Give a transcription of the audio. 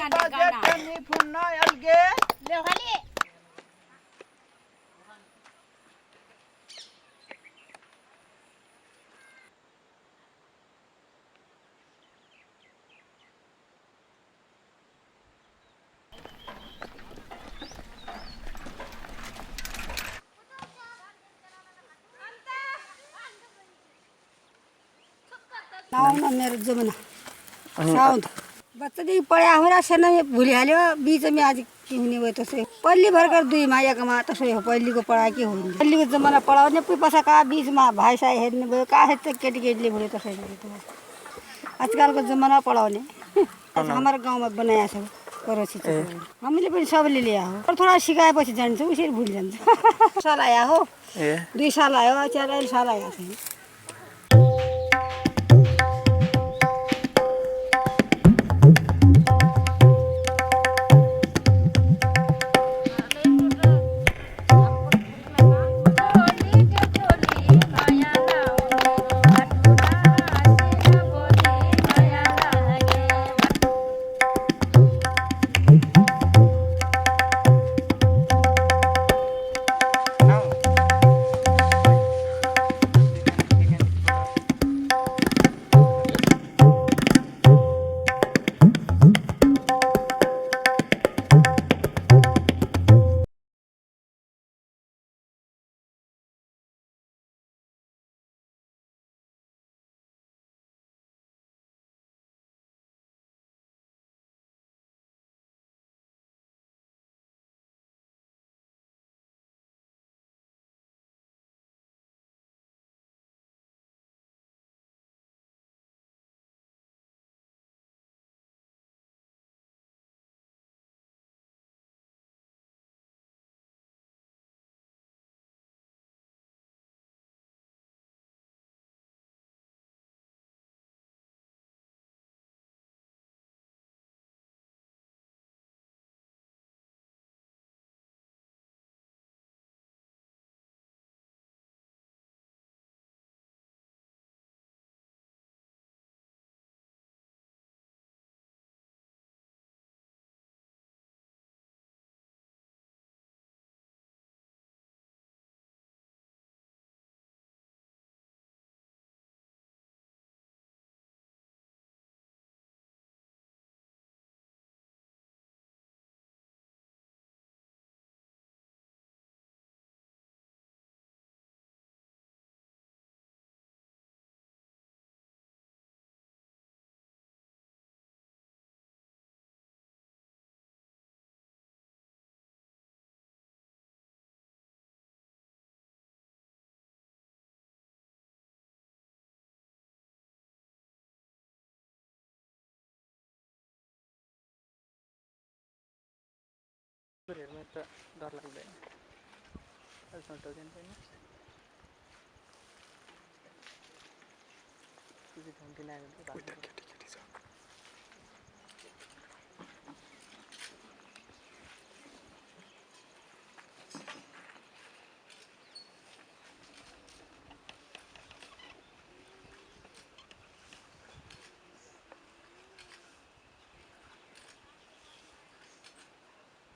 Ni punna alge. ले खाली लाउन मेरो जमाना साउन्ड बच्चादेखि पढा हो र सेना भुलिहाल्यो बिचमा आज के हुने भयो त्यसै पल्ली भर्खर दुईमा एकमा त्यसै हो पहिलेको पढाइ के हुने पहिलेको जमाना पढाउने पैसा कहाँ बिचमा भाइसाई हेर्ने भयो कहाँ हेर्छ केटीकेटीले भयो त्यसै आजकलको जमाना पढाउने हाम्रो गाउँमा बनाएको छ परोसी हामीले पनि सबैले ल्याए हो थोडा सिकाएपछि जान्छ उसरी भुल जान्छ साल आयो हो 2 साल आयो 4 साल आयो छैन हेर्नु त डर लाग्दैन सन्टाउँदैन पनि सुजी खान्थिन आयो भने